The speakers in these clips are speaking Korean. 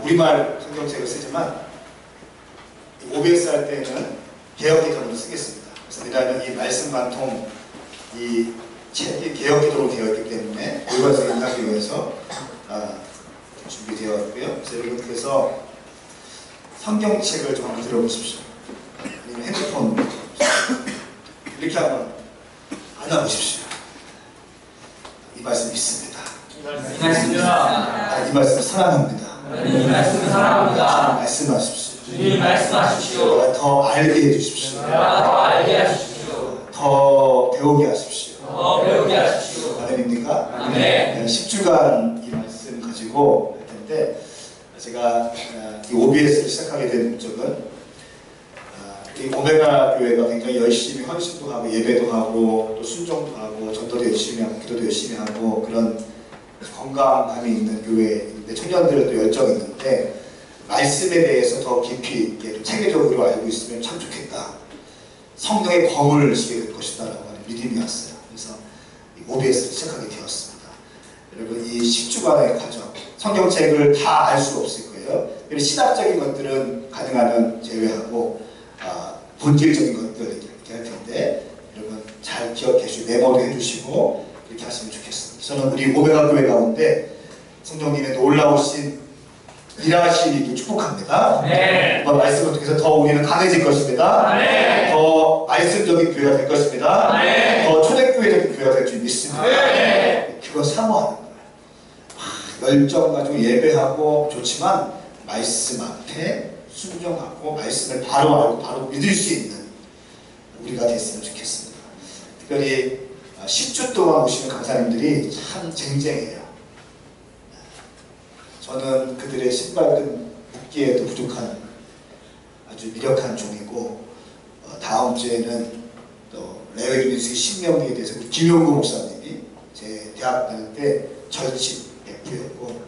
우리말 성경책을 쓰지만 OBS 할 때는 개역기도로 쓰겠습니다. 그래서 왜냐하면 이 말씀 관통 이 책이 개역기도로 되어 있기 때문에 교회에서 인하기 위해서 준비되어 있고요. 그래서 여러분께서 성경책을 좀 한번 들어보십시오. 아니면 핸드폰 이렇게 한번 안아보십시오. 이 말씀 있습니다. 이 말씀입니다. 이 말씀 사랑합니다. 이 말씀 사랑합니다. 말씀하십시오. 주님 말씀하십시오. 더 알게 해주십시오. 더 알게 하십시오. 더 배우게 하십시오. 더 배우게 하십시오. 아멘입니까? 아멘. 10주간 이 말씀 가지고 할 텐데 제가 이 OBS를 시작하게 된 목적은 이 오메가 교회가 굉장히 열심히 헌신도 하고 예배도 하고 또 순종도 하고 전도도 열심히 하고 기도도 열심히 하고 그런 건강함이 있는 교회인데 청년들도 열정이 있는데 말씀에 대해서 더 깊이 체계적으로 알고 있으면 참 좋겠다. 성령의 검을 지게 될 것이다 라고 하는 믿음이 왔어요. 그래서 OBS를 시작하게 되었습니다. 여러분 이 10주간의 과정 성경책을 다 알 수 없을 거예요. 신학적인 것들은 가능하면 제외하고 본질적인 것들 이렇게 할 텐데 여러분 잘 기억해 주시고 메모도 해주시고 이렇게 하시면 좋겠습니다. 저는 우리 오메가 교회 가운데 성령님의 놀라우신 일하시기를 축복합니다. 네. 말씀을 통해서 더 우리는 강해질 것입니다. 네. 더 말씀적인 교회가 될 것입니다. 네. 더 초대교회적인 교회가 될 줄 믿습니다. 네. 그거 사모하는 거예요. 열정 가지고 예배하고 좋지만 말씀 앞에 순종하고 말씀을 바로 알고 바로 믿을 수 있는 우리가 됐으면 좋겠습니다. 특별히 10주 동안 오시는 강사님들이 참 쟁쟁해요. 저는 그들의 신발끈 묶기에도 부족한 아주 미력한 종이고 다음 주에는 또 레위기 민수기 신명기에 대해서 김용구 목사님이 제 대학 다닐 때 절친 F였고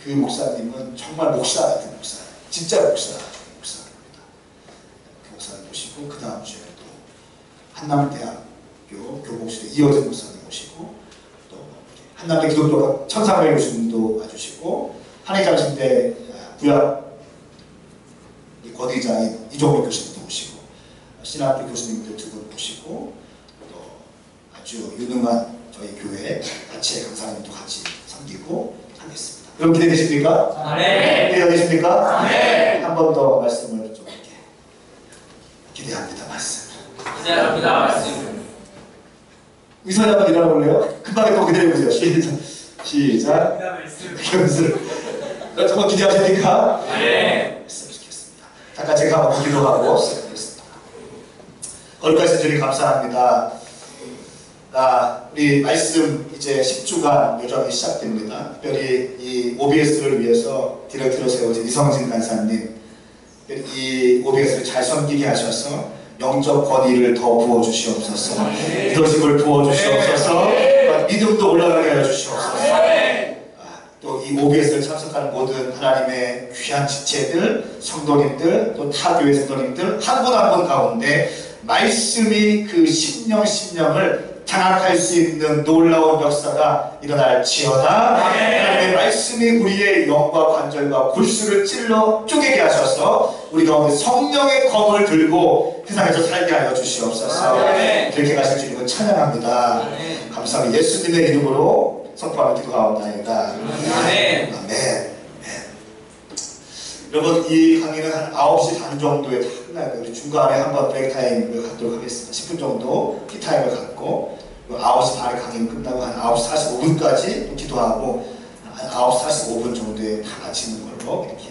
그 목사님은 정말 목사 같은 목사, 진짜 목사입니다. 그 목사님 모시고 그 다음 주에 또 한남대학교 교복실에 이어진 목사님 모시고 또 한남대 기독교 천상회 교수님도 와주시고 한의장신대 부약 권위자인 이종록 교수님도 모시고 신학교 교수님들 두 분 모시고 또 아주 유능한 저희 교회 같이 강사님도 같이 섬기고 하겠습니다. 여러분 기대되십니까? 네. 기대되십니까? 네. 한 번 더 말씀을 좀 이렇게 기대합니다. 말씀. 기대합니다. 말씀. 위선이 한번 일어나볼래요? 금방 또 기다려보세요. 시작. 정말 기대하십니까? 네. 했으면 좋겠습니다. 잠깐 제가 한번 기도하고 시작하겠습니다. 거기까지 주님 감사합니다. 우리 말씀 이제 10주간 여정이 시작됩니다. 특별히 이 OBS를 위해서 디렉터로 세워진 이성진 간사님, 이 OBS를 잘 섬기게 하셔서 영적 권위를 더 부어주시옵소서, 리더십을 부어주시옵소서, 믿음도 올라가게 하여 주시옵소서. 또 이 OBS를 참석하는 모든 하나님의 귀한 지체들, 성도님들, 또 타 교회 성도님들 한 분 한 분 가운데 말씀이 그 심령을 장악할 수 있는 놀라운 역사가 일어날지어다. 하나님의 말씀이 우리의 영과 관절과 골수를 찔러 쪼개게 하셔서 우리 가운데 성령의 검을 들고 세상에서 살게 하여 주시옵소서. 그렇게 가실 주님을 찬양합니다. 감사합니다. 예수님의 이름으로 선포하는 기도하옵나이다. 아멘. 여러분 이 강의는 한 9시 반 정도에 다 끝나요. 우리 중간에 한번 브레이크 타임을 갖도록 하겠습니다. 10분 정도 티타임을 갖고 9시 반에 강의는 끝나고 한 9시 45분까지 또 기도하고 한 9시 45분 정도에 다 마치는 걸로 이렇게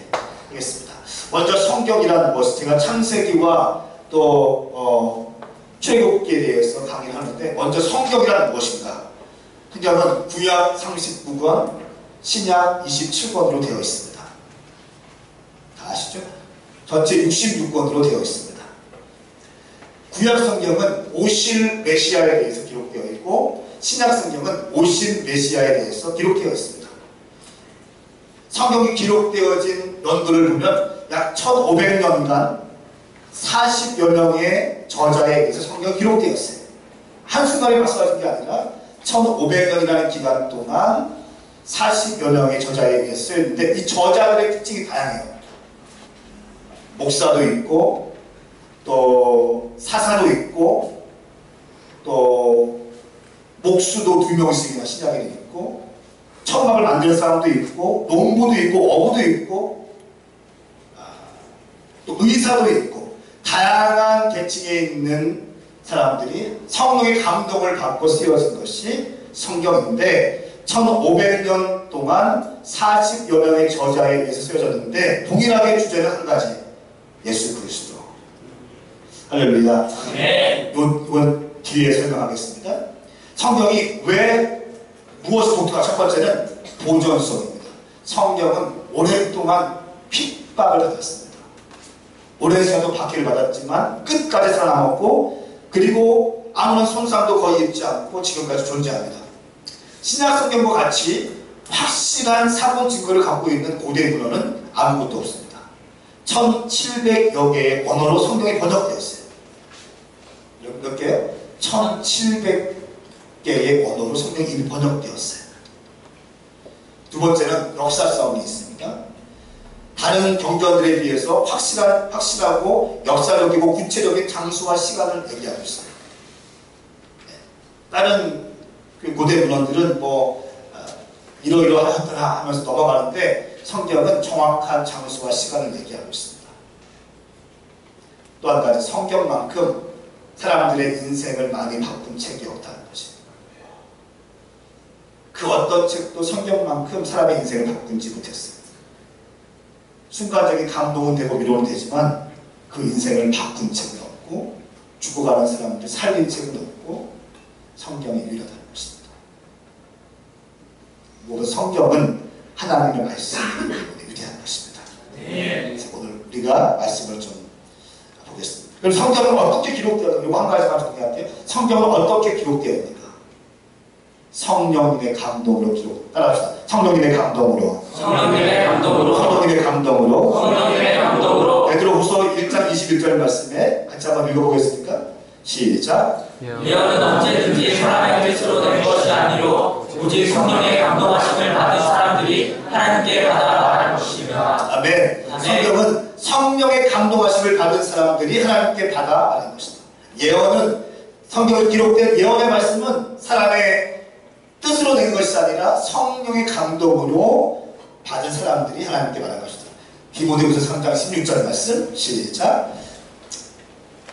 하겠습니다. 먼저 성경이라는 무엇, 제가 창세기와 또 출애굽기에 대해서 강의를 하는데 먼저 성경이라는 무엇인가? 성경은 구약 39권, 신약 27권으로 되어 있습니다. 다 아시죠? 전체 66권으로 되어 있습니다. 구약 성경은 오실 메시아에 대해서 기록되어 있고 신약 성경은 오신 메시아에 대해서 기록되어 있습니다. 성경이 기록되어진 연도를 보면 약 1500년간 40여 명의 저자에 의해서 성경이 기록되었어요. 한순간에 말씀하신 게 아니라 1500년이라는 기간 동안 40여 명의 저자에 의해서 쓰였는데 이 저자들의 특징이 다양해요. 목사도 있고 또 사사도 있고 또 목수도 2명씩이나 신약에 있고 천막을 만드는 사람도 있고 농부도 있고 어부도 있고 또 의사도 있고 다양한 계층에 있는 사람들이 성령의 감동을 받고 쓰여진 것이 성경인데 1500년 동안 40여 명의 저자에 의해서 쓰여졌는데 동일하게 주제는 한 가지, 예수 그리스도. 할렐루야. 네. 이건 뒤에 설명하겠습니다. 성경이 왜 무엇을 독특한 첫 번째는 보존성입니다. 성경은 오랫동안 핍박을 받았습니다. 오랜 시간도 박해를 받았지만 끝까지 살아남았고 그리고 아무런 손상도 거의 입지 않고 지금까지 존재합니다. 신약 성경과 같이 확실한 사본 증거를 갖고 있는 고대 문헌은 아무것도 없습니다. 1700여 개의 언어로 성경이 번역되었어요. 몇 개요? 1700개의 언어로 성경이 이미 번역되었어요. 두 번째는 역사성이 있습니다. 다른 경전들에 비해서 확실하고 역사적이고 구체적인 장소와 시간을 얘기하고 있어요. 다른 그 고대 문헌들은 이러이러하더라 하면서 넘어가는데 성경은 정확한 장소와 시간을 얘기하고 있습니다. 또 한 가지, 성경만큼 사람들의 인생을 많이 바꾼 책이 없다는 것입니다. 그 어떤 책도 성경만큼 사람의 인생을 바꾼지 못했어요. 순간적인 감동은 되고 위로는 되지만 그 인생을 바꾼 책은 없고 죽어가는 사람들 살린 책은 없고 성경이 유일하다는 것입니다. 모든 성경은 하나님의 말씀이 위대한 것입니다. 그래서 오늘 우리가 말씀을 좀 보겠습니다. 그럼 성경은 어떻게 기록되었는가? 이거 한 가지만 정리할게요. 성경은 어떻게 기록되었는가? 성령님의 감동으로 기록. 따라합시다. 성령님의 감동으로. 성령님의 감동으로. 성령님의 감동으로. 성령님의 감동으로. 베드로후서 1장 21절 말씀에 같이 한번 읽어보겠습니까? 시작. 예언은 언제든지 사람의 뜻으로 된 것이 아니로 오직 성령의 감동하심을 받은 사람들이 하나님께 받아 말할 것이며. 아멘. 성경은 성령의 감동하심을 받은 사람들이 하나님께 받아 말하는 것이다. 예언은 성경에 기록된 예언의 말씀은 사람의 뜻으로 된 것이 아니라 성령의 감동으로 받은 사람들이 하나님께 말하는 것이다. 디모데후서 3장 16절 말씀 시작.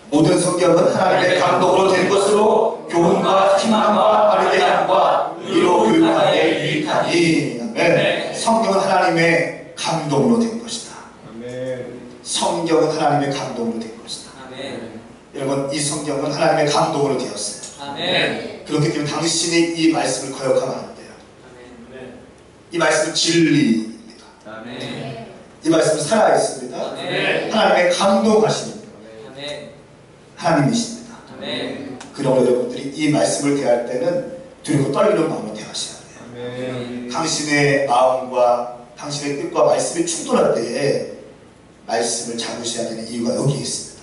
모든 성경은 하나님의 감동으로 된 것으로 교훈과 희망과 바르게 함과 위로 교육하기에 유익하니. 아멘. 성경은 하나님의 감동으로 된 것이다. 성경은 하나님의 감동으로 된 것이다. 여러분, 이 성경은 하나님의 감동으로 되었어요. 그렇기 때문에 당신이 이 말씀을 거역하면 안 돼요. 이 말씀은 진리입니다. 이 말씀은 살아있습니다. 하나님의 감동하십니다. 하나님이십니다. 그러므로 여러분들이 이 말씀을 대할 때는 두렵고 떨리는 마음으로 대하셔야 돼요. 당신의 마음과 당신의 뜻과 말씀이 충돌할 때에 말씀을 잡으셔야 되는 이유가 여기에 있습니다.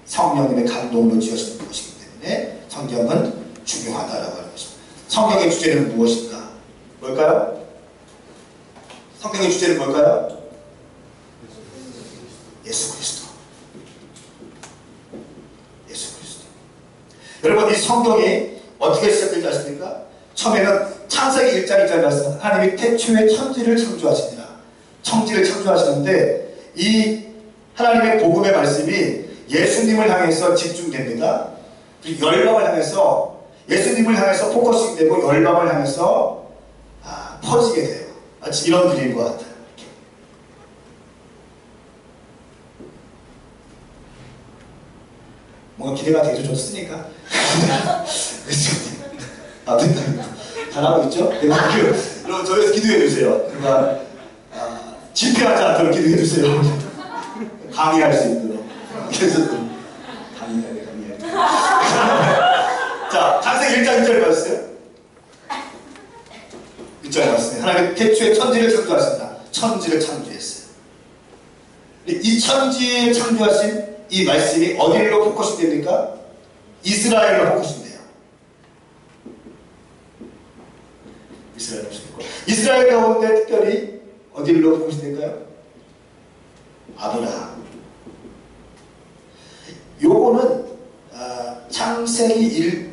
성령님의 감동으로 지어진 것이기 때문에 성경은 중요하다라고 하는 것입니다. 성경의 주제는 무엇인가? 뭘까요? 성경의 주제는 뭘까요? 예수 그리스도. 예수 그리스도. 여러분, 이 성경이 어떻게 시작되지 않습니까? 처음에는 창세기 1장 1절 말씀, 하나님이 태초에 천지를 창조하시니라. 천지를 창조하시는데 이 하나님의 복음의 말씀이 예수님을 향해서 집중됩니다. 그리고 열방을 향해서, 예수님을 향해서 포커싱 되고 열방을 향해서 퍼지게 돼요. 마치 이런 그림과 같아요. 이렇게. 뭔가 기대가 되죠? 좋으니까. 됐다. 잘하고 있죠? 여러분, 저에서 기도해 주세요. 그러니까 실패하지 않도록 기도해 주세요. 강의할 수 있도록. 그래서 강의해야 돼. 자, 창세기 1장 1절 봤어요? 1절 봤어요. 하나님 태초에 천지를 창조하신다. 천지를 창조했어요. 이 천지를 창조하신 이 말씀이 어디로 포커싱 됩니까? 이스라엘로 포커싱 돼요. 이스라엘 이스라엘 가운데 특별히 어디로 보시 될까요? 아브라함. 요거는 창세기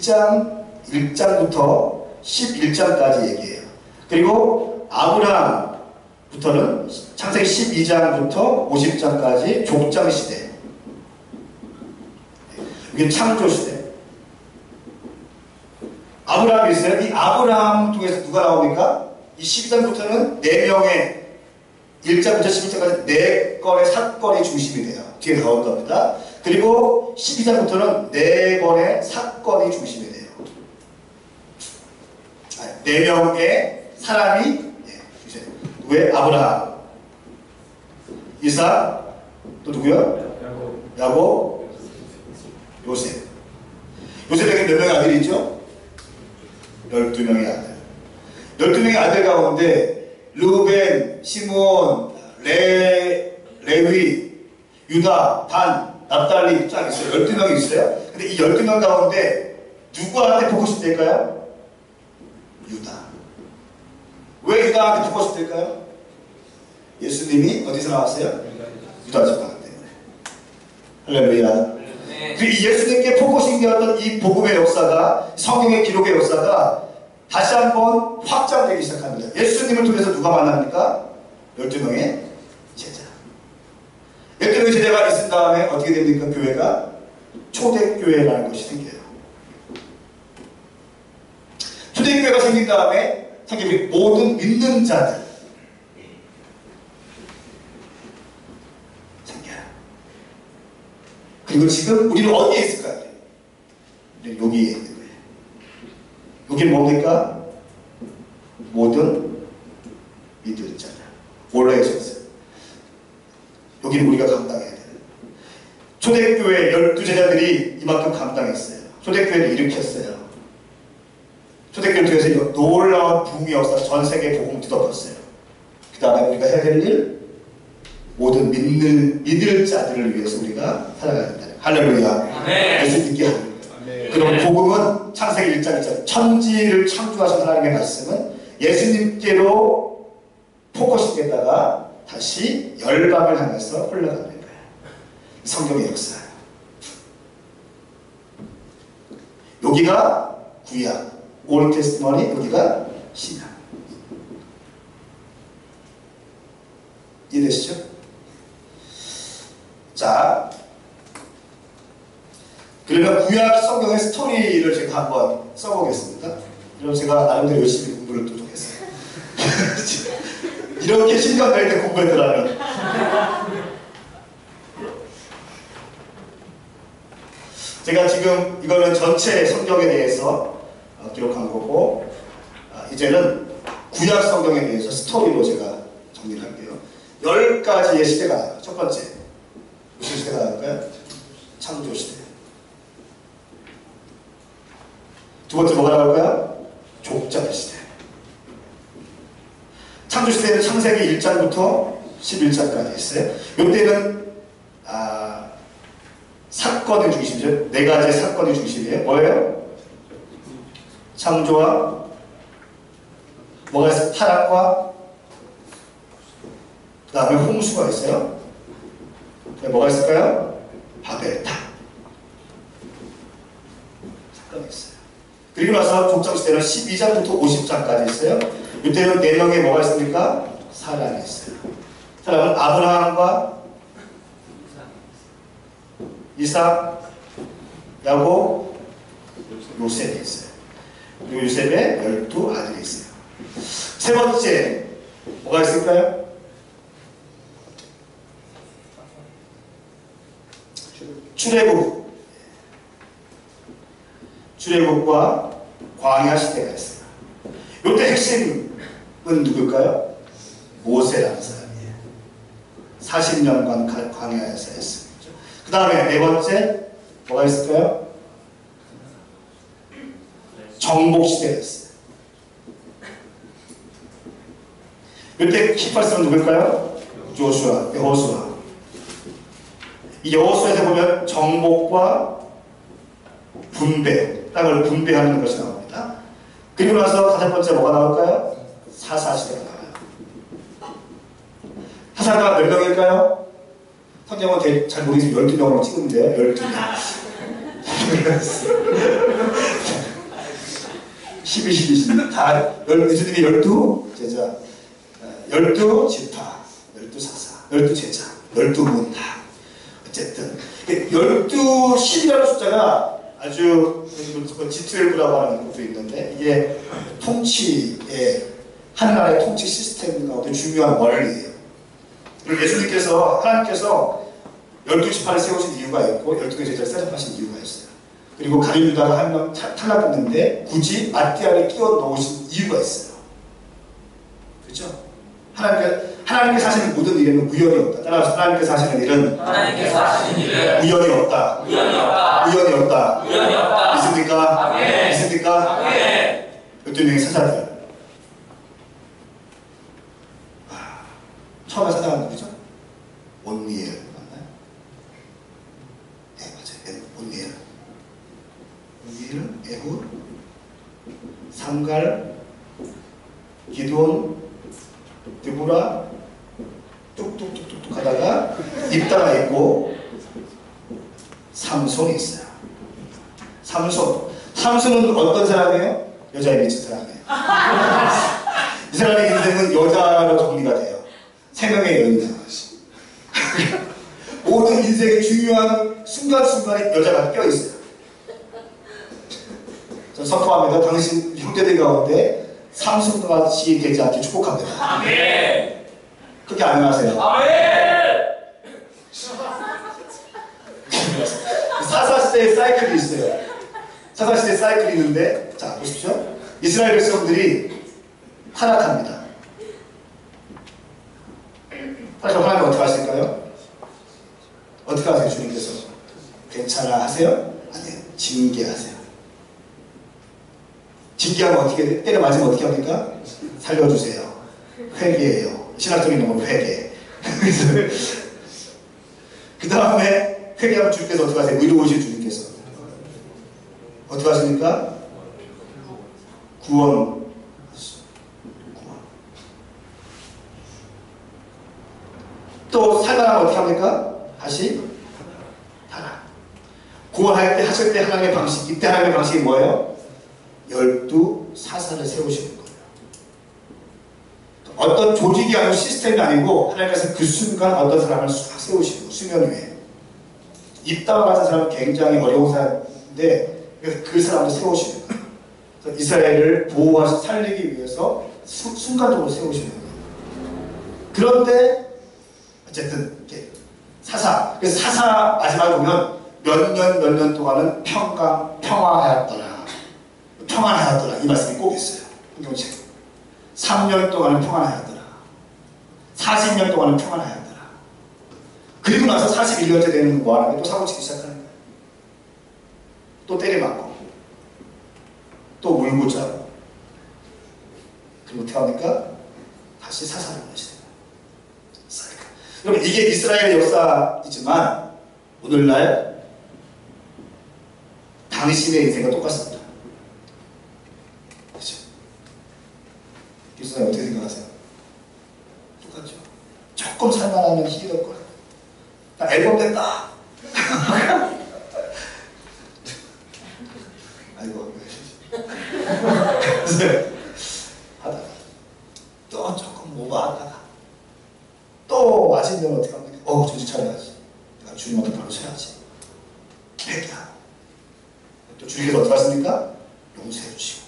1장부터 11장까지 얘기해요. 그리고 아브라함부터는 창세기 12장부터 50장까지 족장 시대. 이게 창조 시대. 아브라함이 있어요. 이 아브라함 통해서 누가 나옵니까? 이 12장부터는 4명의 1장부터 11장까지 4건의 사건이 중심이 돼요. 뒤에 나올 겁니다. 그리고 12장부터는 4번의 사건이 중심이 돼요. 4명의 사람이 왜? 아브라함, 이삭, 또 누구요? 야곱, 요셉. 요셉에게 몇 명의 아들이 있죠? 12명의 아들. 12명의 아들 가운데 르우벤, 시므온, 레위, 유다, 단, 납달리 쫙 있어요. 12명이 있어요. 근데 이 12명 가운데 누구한테 포커스 될까요? 유다. 왜 유다한테 포커스 될까요? 예수님이 어디서 나왔어요? 유다 지파 때문에. 할렐루야. 그 예수님께 포커싱 되었던 이 복음의 역사가, 성경의 기록의 역사가 다시 한번 확장되기 시작합니다. 예수님을 통해서 누가 만납니까? 12명의 제자. 12명의 제자가 있은 다음에 어떻게 됩니까? 교회가 초대교회라는 것이 생겨요. 초대교회가 생긴 다음에 모든 믿는 자들 생겨요. 그리고 지금 우리는 어디에 있을까요? 우리는 여기에 있는 거예요. 여기는 뭡니까? 모든 믿는 자들. 원래의 전세. 여기는 우리가 감당해야 돼요. 초대교회 12제자들이 이만큼 감당했어요. 초대교회를 일으켰어요. 초대교회를 통해서 놀라운 부흥의 역사, 전 세계 복음 뒤덮었어요. 그 다음에 우리가 해야 될 일, 모든 믿을 자들을 위해서 우리가 살아가야 된다. 할렐루야. 예수 믿게 하는 거예요. 그럼 복음은 창세기 1장 2장 천지를 창조하신 하나님의 말씀은 예수님께로 포커싱 되다가 다시 열방을 향해서 흘러가는 거예요. 성경의 역사예요. 여기가 구약, 올 테스트머니, 여기가 신약. 이해되시죠? 자, 그러면 구약 성경의 스토리를 제가 한번 써보겠습니다. 그럼 제가 나름대로 열심히 공부를 또 했어요. 이렇게 신경 낼 때 공부했더라면. 제가 지금 이거는 전체 성경에 대해서 기록한 거고, 이제는 구약 성경에 대해서 스토리로 제가 정리를 할게요. 10가지의 시대가 나와요. 첫 번째, 무슨 시대가 나올까요? 창조 시대. 두 번째 뭐가 나올까요? 족장 시대. 창조 시대는 창세기 1장부터 11장까지 있어요. 이때는 사건의 중심이죠. 4가지의 사건의 중심이에요. 뭐예요? 창조와 뭐가 있어요? 타락과 그 다음에 홍수가 있어요. 뭐가 있을까요? 바벨탑. 사건이 있어요. 그리고 나서 족장시대는 12장부터 50장까지 있어요. 이때는 4명의 뭐가 있습니까? 사람이 있어요. 사람은 아브라함과 이삭, 야곱, 요셉이 있어요. 그리고 요셉의 12아들이 있어요. 세 번째 뭐가 있을까요? 출애굽과 광야 시대가 있어요. 이때 핵심은 누굴까요? 모세라는 사람이에요. 40년간 광야에서 했습니다. 그 다음에 네 번째 뭐가 있을까요? 정복 시대가 있어요. 이때 18세는 누굴까요? 조슈아, 여호수아. 이 여호수아에서 보면 정복과 분배, 땅을 분배하는 것이 나옵니다. 그리고 나서 다섯 번째 뭐가 나올까요? 사사 시대가 나와요. 사사가 몇 명일까요? 성경은 잘 모르겠지만 12명으로 찍은데요. 12명. 12, 12, 다 예수님이 12 제자, 12지파, 12사사, 12제자, 12문다. 어쨌든 12, 10이라는 숫자가 아주 G12라고 하는 것도 있는데 이게 통치의 하나나라의 통치 시스템 가운데 중요한 원리예요. 그리고 예수님께서 하나님께서 12지파를 세우신 이유가 있고 12개 제자를 세접하신 이유가 있어요. 그리고 가룟 유다가 한 명 탈락했는데 굳이 마띠아를 끼워 넣으신 이유가 있어요. 그렇죠? 하나님께서 하시는 모든 일에는 우연이 없다. 따라서 하나님께서 하시는 일은 우연이 없다. 우연이 없다. 믿습니까? 믿습니까? 12명의 사자들. 처음에 사자가 누구죠? 온니엘 맞나요? 네 맞아요. 온니엘, 에훗, 삼갈, 기드온, 드보라 뚝뚝뚝뚝 하다가 입다가 있고 삼손이 있어요. 삼손은 어떤 사람이에요? 여자에 미친 사람이에요. 이 사람의 인생은 여자로 정리가 돼요. 세 명의 여인이 나와있어요. 모든 인생의 중요한 순간순간에 여자가 껴있어요. 전 선포합니다. 당신 형제들 가운데 삼손과 같이 되지 않게 축복합니다. 아멘. 그렇게 안녕하세요. 아멘. 사사시대의 사이클이 있어요. 사사시대의 사이클이 있는데 자 보십시오. 이스라엘 백성들이 타락합니다. 그럼 하나님 어떻게 하실까요? 어떻게 하세요? 주님께서 괜찮아 하세요? 아니요. 징계하세요. 징계하면 어떻게 돼? 때려 맞으면 어떻게 합니까? 살려주세요. 회개해요. 신학적인 용어로 회개. 그 다음에 회개하면 주님께서 어떻게 하세요? 의로우신 주님께서 어떻게 하십니까? 구원. 또 살만하면 어떻게 합니까? 다시 타락. 구원할 때 하실 때 하나님의 방식, 이때 하나님의 방식이 뭐예요? 12사사를 세우시는 거예요. 어떤 조직이 아니고 시스템이 아니고 하나님께서 그 순간 어떤 사람을 싹 세우시는 거예요. 수면 위에. 입다와 같은 사람은 굉장히 어려운 사람인데 그 사람을 세우시는 거예요. 이스라엘을 보호하시 살리기 위해서 순간적으로 세우시는 거예요. 그런데 어쨌든 사사. 그래서 사사 마지막에 보면 몇 년 동안은 평화하였더라. 평안하였더라. 이 말씀이 꼭 있어요. 성경책. 3년 동안은 평안하였더라. 40년 동안은 평안하였더라. 그리고 나서 41년째 되는 뭐 하나요? 또 사고치기 시작하는 거예요. 또 때려맞고 또 물고 자고 그리고 어떻게 합니까? 다시 사사를 보시는 거예요. 여러분 이게 이스라엘의 역사이지만 오늘날 당신의 인생과 똑같습니다. 그렇죠? 교수님 어떻게 생각하세요? 똑같죠? 조금 살만하면 힐할 거야. 나 앨범 냈다. 아이고 하다가 또 조금 오버하다가 또 맞으면 어떻게 합니까? 정신 차려야지. 내가 주님한테 바로 쳐야지. 회개하고 또 주님께서 어떻게 하십니까? 용서해 주시고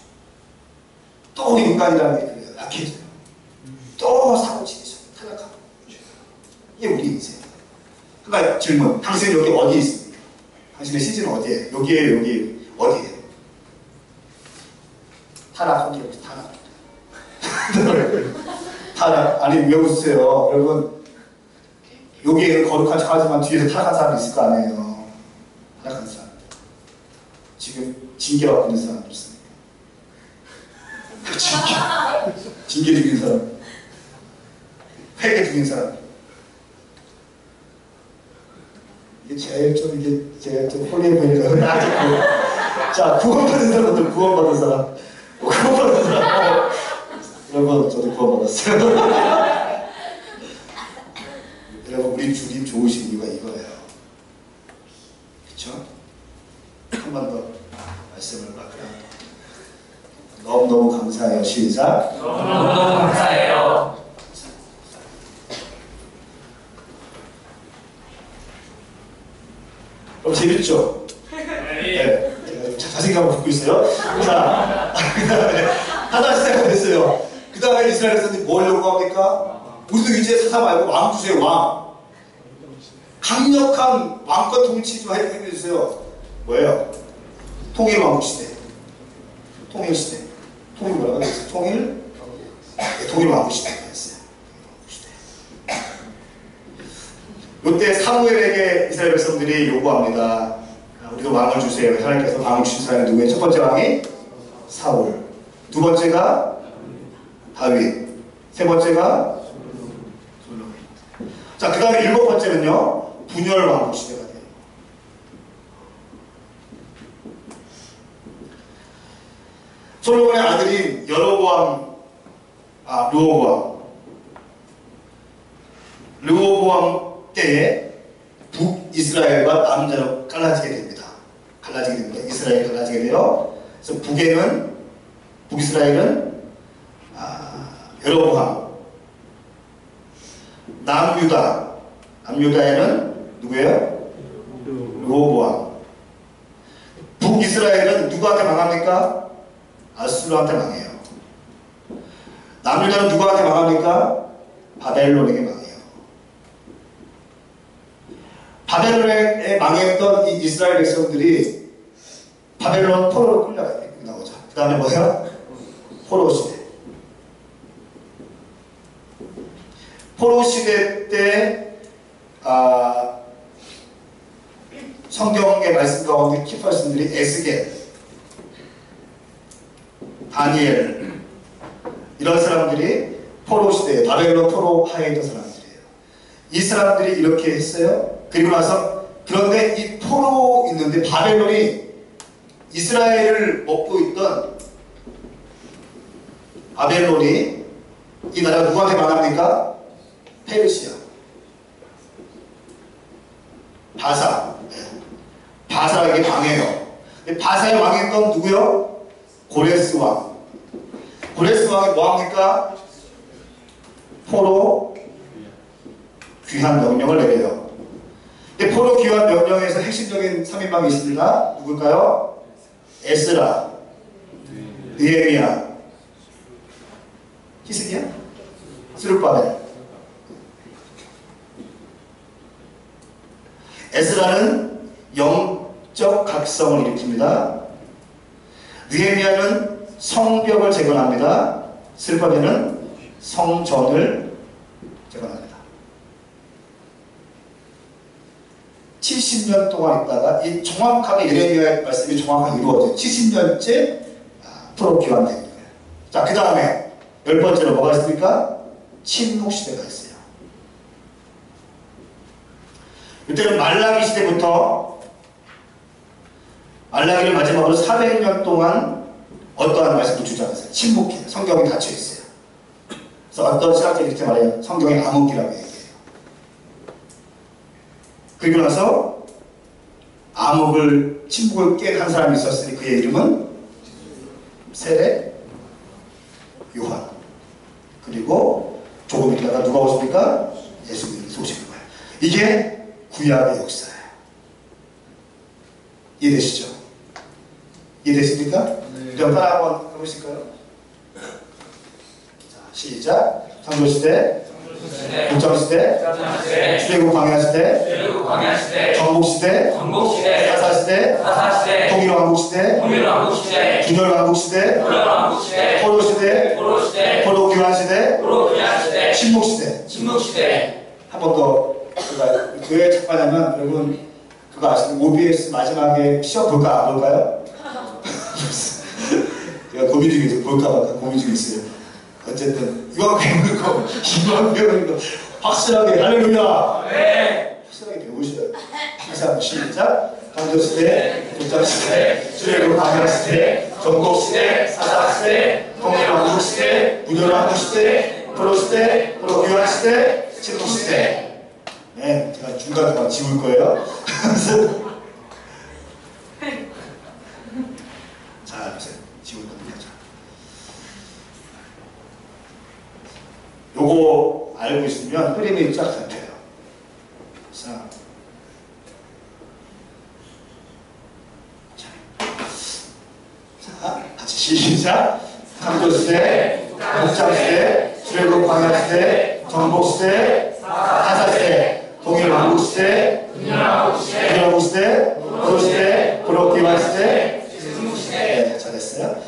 또 인간이라는 게 그래요. 약해져요. 또 사고치기 시작. 타락하고 이게 우리 인생. 그러니까 질문. 당신은 여기 어디 있습니까? 당신의 시즌은 어디에? 여기에요. 여기 어디에? 타락. 여기 타락. 타락. 아니 왜 웃으세요? 여러분 여기에는 거룩한 척하지만 뒤에서 타락한 사람이 있을 거 아니에요. 타락한 사람. 지금 징계받고 있는 사람들 있습니까? 징계 죽인 사람. 회개 죽인 사람. 이게 제일 좀 홀리해 보이니까 자 구원받은 사람들 구원받은 사람. 구원받은 사람. 여러분, 저도 구원받았어요. 여러분, 우리 주님 좋으신 이유가 이거예요. 그쵸? 한 번 더 말씀을 받으라. 너무너무 감사해요. 시작. 너무너무 감사해요. 재밌죠? 네. 제가 좀 자신감을 갖고 있어요. 자, 그 다음에 하나 시작이 됐어요. 그 다음에 이스라엘 백성들이 뭘 요구합니까? 우리도 이제 사사 말고 왕 주세요, 왕. 강력한 왕권 통치 좀 해주세요. 뭐예요? 통일 왕국 시대. 통일 시대. 통일 뭐라고 했어요? 통일? 네, 통일 왕국 시대가 됐어요. 이때 사무엘에게 이스라엘 백성들이 요구합니다. 우리도 왕을 주세요. 하나님께서 왕을 주신 사람이 누구예요? 첫 번째 왕이 사울. 두 번째가 다윗. 세 번째가 솔로몬. 자, 그 다음에 일곱 번째는요. 분열 왕국 시대가 돼요. 솔로몬의 아들인 르호보암 때에 북이스라엘과 남자로 갈라지게 됩니다. 이스라엘이 갈라지게 돼요. 그래서 북이스라엘은 여로보암, 남유다에는 누구예요? 르호보암. 북이스라엘은 누구한테 망합니까? 아수르한테 망해요. 남유다는 누구한테 망합니까? 바벨론에게 망해요. 바벨론에 망했던 이 이스라엘 백성들이 바벨론 포로로 끌려나오죠. 그 다음에 뭐예요? 포로 시대. 포로 시대 때 성경의 말씀 가운데 키 말씀들이 에스겔, 다니엘 이런 사람들이 포로 시대에 바벨론 포로 하에 있던 사람들이에요. 이 사람들이 이렇게 했어요. 그리고 나서 그런데 이 포로 있는데 바벨론이 이스라엘을 먹고 있던 바벨론이 이 나라가 누구한테 망합니까? 페르시아, 바사에게 망해요. 바사에 망했던 누구요? 고레스 왕. 고레스 왕이 뭐합니까? 포로 귀환 명령을 내려요. 근데 포로 귀환 명령에서 핵심적인 3인방이 있습니다. 누굴까요? 에스라, 느헤미야, 히스기야, 스룹바벨. 에스라는 영적 각성을 일으킵니다. 느헤미야는 성벽을 재건합니다. 스룹바벨은 성전을 재건합니다. 70년 동안 있다가 이 정확하게 예레미야의 말씀이 정확하게 이루어져요. 70년째 포로 귀환된 거예요. 자, 그 다음에 10번째로 뭐가 있습니까? 침묵시대가 있어요. 이때는 말라기 시대부터 말라기를 마지막으로 400년 동안 어떠한 말씀도 주지 않았어요. 침묵해요. 성경이 닫혀있어요. 그래서 어떤 신학자들이 이렇게 말해요. 성경의 암흑기라고 얘기해요. 그리고 나서 침묵을 깬 한 사람이 있었으니 그의 이름은 세례 요한. 그리고 조금 있다가 누가 오십니까? 예수님이 오시는 거예요. 이게 구약의 역사예요. 이해되시죠? 이해되십니까? 네. 그럼 따라 한번 해보실까요? 자, 시작. 창조시대, 국정시대, 출애굽 광야시대, 정복시대, 사사시대, 통일왕국시대, 분열왕국시대, 포로시대, 포로 귀환시대, 침묵시대. 한 번 더 왜 착하냐면 여러분 그거 아시는 OBS 마지막에 시험 볼까 안 볼까요? 제가 고민 중에 있어요. 볼까 말까 고민 중에 있어요. 어쨌든 이만큼 배우는 거 확실하게 할렐루야. 네. 확실하게 배우셔야 돼요. 항상 시작. 강조시대, 국정시대, 출애굽 광야시대, 정복시대, 사사시대, 통일왕국시대, 무결왕국시대, 포로시대, 포로교환시대, 침묵시대. 네, 제가 중간에 지울 거예요. 자, 지울 겁니다. 요거 알고 있으면 흐름이 쫙 잡혀요. 자, 같이 시작. 창조시대, 독장시대, 수레국 광야시대, 정복시대, 사사시대, 통일왕국시대, 문일왕국시대, 포로시대, 포로기환시대, 네, 잘했어요.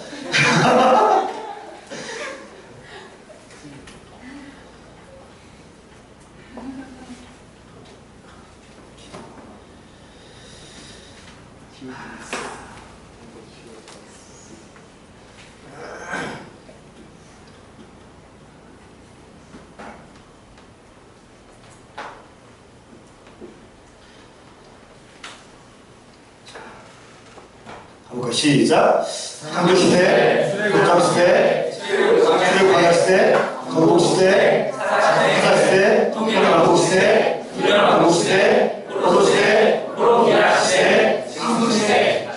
시작. 창조시대, 독장시대, 수레광야시대, 정복시대, 사사시대, 통일왕국시대, 무결왕국시대, 포로시대, 포로기환시대, 침묵시대.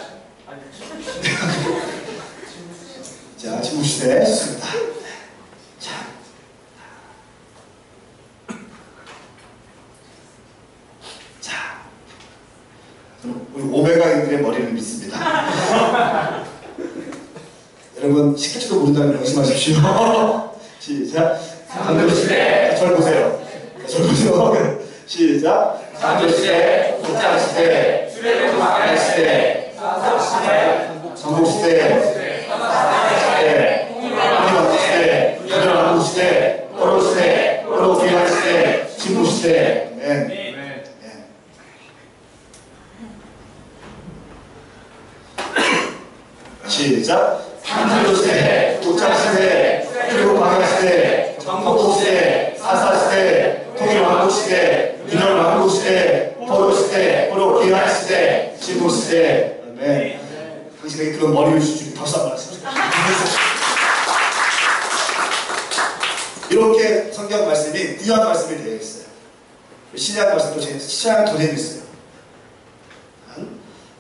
자, 침묵시대 좋습니다. 자, 우리 오메가인들의 머리를 믿습니다. 여러분 시킬지도 모른다면 명심하십시오. 시작. 창조시대. 절 보세요. 절 보세요. 시작. 창조시대, 독장시대, 수레국 광야시대, 정복시대, 사사시대, 통일왕국시대, 무결왕국시대, 포로시대, 포로기환시대, 침묵시대. 네. 시작. 창조시대, 독장시대, 수레국 광야시대, 정복시대, 사사시대, 통일왕국시대, 문일왕국시대, 포로시대, 포로기환시대, 침묵시대. 네. 당신에게 그런 머리를 주시고 박수 한번 하십시오. 이렇게 성경 말씀이 구약 말씀이 되어 있어요. 신약 말씀도 신약은 더 되어 있어요.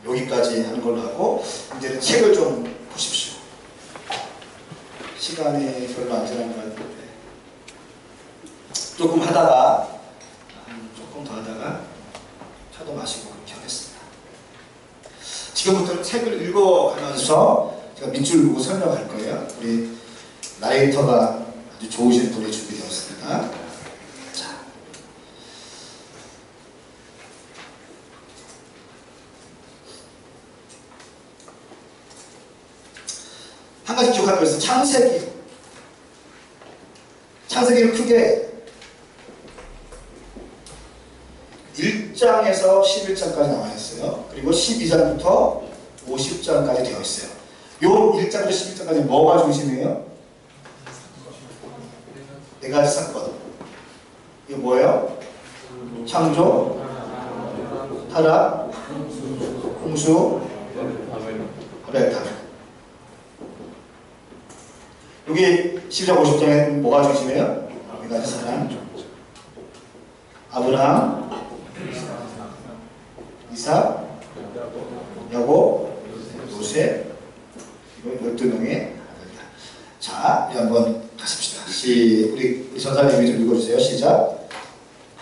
여기까지 하는 걸로 하고 이제는 책을 좀 보십시오. 시간이 별로 안 지난 것 같은데 조금 하다가 조금 더 하다가 차도 마시고 그렇게 하겠습니다. 지금부터 책을 읽어가면서 제가 밑줄 보고 설명할 거예요. 우리 나레이터가 아주 좋으신 분이 준비되었습니다. 자, 한 가지 기억할 것은 창세기를 크게 1장에서 11장까지 나와 있어요. 그리고 12장부터 50장까지 되어 있어요. 요 1장부터 11장까지 뭐가 중심이에요? 네 가지 사건. 이게 뭐예요? 창조, 타락, 홍수, 바벨탑. 여기 12장 50장에 뭐가 중심이에요? 네 가지 사람. 아브라함, 이삭, 야곱, 요셉, 그리고 12명의 아들이다. 자, 우리 한번 가십시다. 우리 전사님이 좀 읽어주세요. 시작.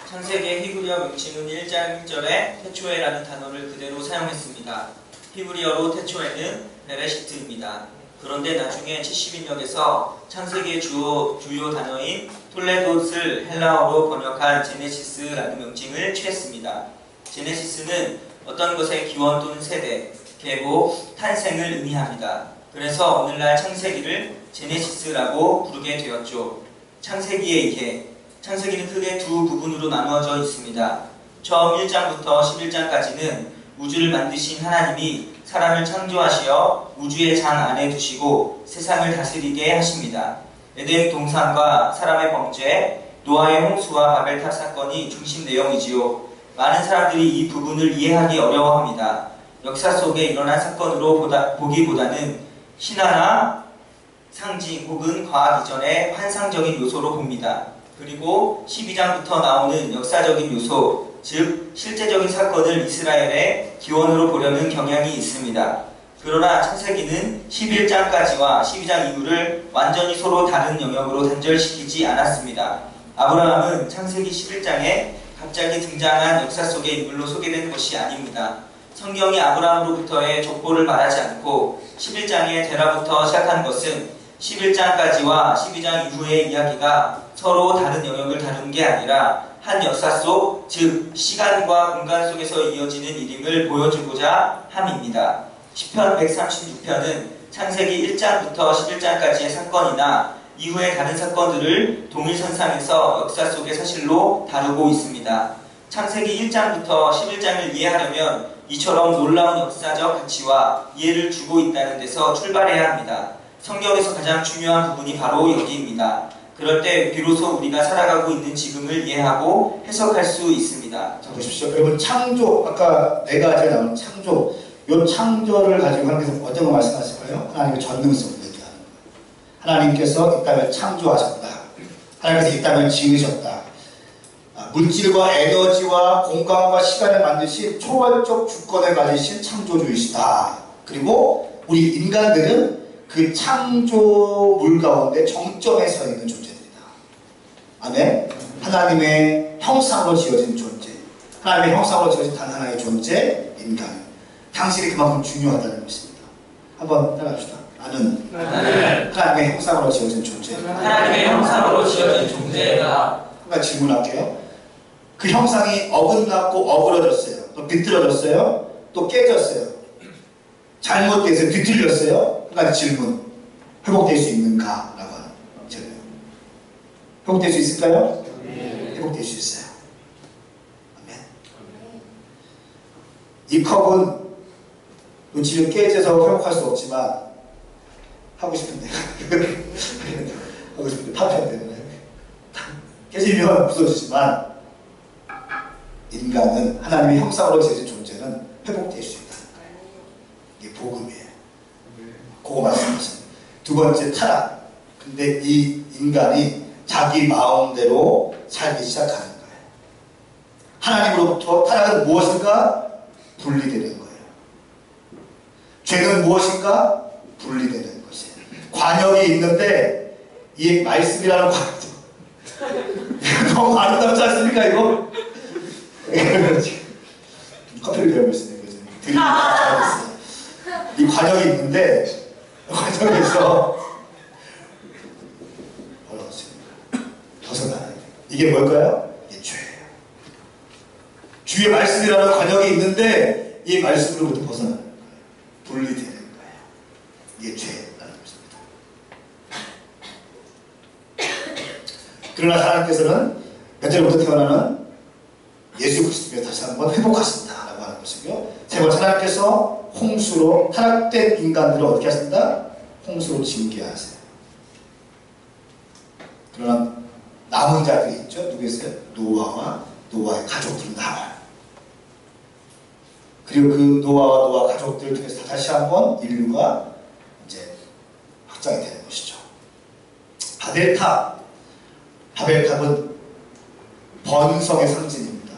창세기의 히브리어 명칭은 1장 1절에 태초에라는 단어를 그대로 사용했습니다. 히브리어로 태초에는 베레시트입니다. 그런데 나중에 70인역에서 창세기의 주요 단어인 톨레돗을 헬라어로 번역한 제네시스라는 명칭을 취했습니다. 제네시스는 어떤 것의 기원 또는 세대, 계보, 탄생을 의미합니다. 그래서 오늘날 창세기를 제네시스라고 부르게 되었죠. 창세기에 의해 창세기는 크게 두 부분으로 나누어져 있습니다. 처음 1장부터 11장까지는 우주를 만드신 하나님이 사람을 창조하시어 우주의 장 안에 두시고 세상을 다스리게 하십니다. 에덴 동산과 사람의 범죄, 노아의 홍수와 바벨탑 사건이 중심 내용이지요. 많은 사람들이 이 부분을 이해하기 어려워합니다. 역사 속에 일어난 사건으로 보기보다는 신화나 상징 혹은 과학 이전의 환상적인 요소로 봅니다. 그리고 12장부터 나오는 역사적인 요소, 즉 실제적인 사건을 이스라엘의 기원으로 보려는 경향이 있습니다. 그러나 창세기는 11장까지와 12장 이후를 완전히 서로 다른 영역으로 단절시키지 않았습니다. 아브라함은 창세기 11장에 갑자기 등장한 역사 속의 인물로 소개된 것이 아닙니다. 성경이 아브라함으로부터의 족보를 말하지 않고 11장에 데라부터 시작한 것은 11장까지와 12장 이후의 이야기가 서로 다른 영역을 다룬 게 아니라 한 역사 속, 즉 시간과 공간 속에서 이어지는 일임을 보여주고자 함입니다. 시편 136편은 창세기 1장부터 11장까지의 사건이나 이후의 다른 사건들을 동일선상에서 역사 속의 사실로 다루고 있습니다. 창세기 1장부터 11장을 이해하려면 이처럼 놀라운 역사적 가치와 이해를 주고 있다는 데서 출발해야 합니다. 성경에서 가장 중요한 부분이 바로 여기입니다. 그럴 때 비로소 우리가 살아가고 있는 지금을 이해하고 해석할 수 있습니다. 자, 보십시오. 여러분, 창조, 아까 네 가지에 나오는 창조, 이 창조를 가지고 하나님께서 어떤 거 말씀하실까요? 하나님의 전능성을 얘기하는 거예요. 하나님께서 이 땅을 창조하셨다. 하나님께서 이 땅을 지으셨다. 물질과 에너지와 공간과 시간을 만드신 초월적 주권을 가지신 창조주이시다. 그리고 우리 인간들은 그 창조물 가운데 정점에 서 있는 존재들이다. 아멘. 하나님의 형상으로 지어진 존재, 하나님의 형상으로 지어진 단 하나의 존재, 인간. 당신이 그만큼 중요하다는 것입니다. 한번 따라합시다. 나는 하나님의 형상으로 지어진 존재. 하나님의 형상으로 지어진 존재다. 한번 질문할게요. 그 형상이 어긋났고 어그러졌어요. 또 비틀어졌어요. 또 깨졌어요. 잘못돼서 뒤틀렸어요. 한 가지 질문. 회복될 수 있는가? 라고 하는 질문. 회복될 수 있을까요? 네. 회복될 수 있어요. 아멘. 이 컵은 지금 깨져서 회복할 수 없지만 하고 싶은데 하고 싶은데 파편 때문에 깨지면 부서지지만 인간은 하나님의 형상으로 지어진 존재는 회복될 수 있다는 거예요. 이게 복음이에요. 그거 말씀하셨어요. 두 번째, 타락. 근데 이 인간이 자기 마음대로 살기 시작하는 거예요. 하나님으로부터 타락은 무엇인가? 분리되는 거예요. 죄는 무엇인가? 분리되는 것이에요. 관역이 있는데 이 말씀이라는 관역 너무 아름답지 않습니까 이거? 커피를 배우고 있으니까 지금 이 관역이 있는데 관역에서 벗어나야 돼요. 이게 뭘까요? 이게 죄예요. 주의 말씀이라는 관역이 있는데 이 말씀으로부터 벗어나는 거예요. 분리되는 거예요. 이게 죄라는 것입니다. 그러나 하나님께서는 베델로부터 태어나는 예수 그리스도를 다시 한번 회복하신다라고 하는 것이고요. 세 번째, 하나님께서 홍수로 타락된 인간들을 어떻게 하신다? 홍수로 징계하세요. 그러나 남은 자들이 있죠. 누구였어요? 노아와 노아의 가족들은 남아요. 그리고 그 노아와 노아 가족들을 통해서 다시 한번 인류가 이제 확장이 되는 것이죠. 바벨탑은 번성의 상징입니다.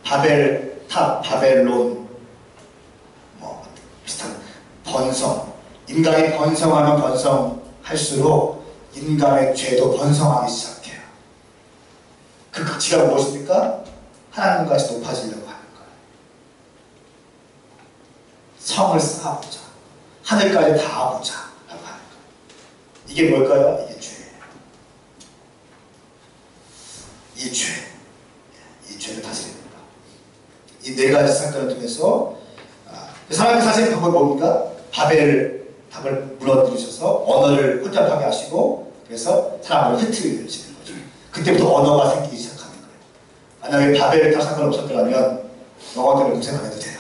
바벨탑, 바벨론, 비슷한 번성. 인간이 번성하면 번성할수록 인간의 죄도 번성하기 시작해요. 그 극치가 무엇입니까? 하나님까지 높아지려고 하는 거예요. 성을 쌓아보자. 하늘까지 닿아보자. 라고 하는 거예요. 이게 뭘까요? 이게 죄예요. 이 죄. 이 죄를 다스립니다. 이 네 가지 사건을 통해서 하나님의 사실 방법이 뭡니까? 바벨탑을 무너뜨리셔서 언어를 혼잡하게 하시고 그래서 사람을 흩트리시는 거죠. 그때부터 언어가 생기기 시작하는 거예요. 만약에 바벨탑 사건 없었더라면 영어 때문에 고생 안 해도 돼요.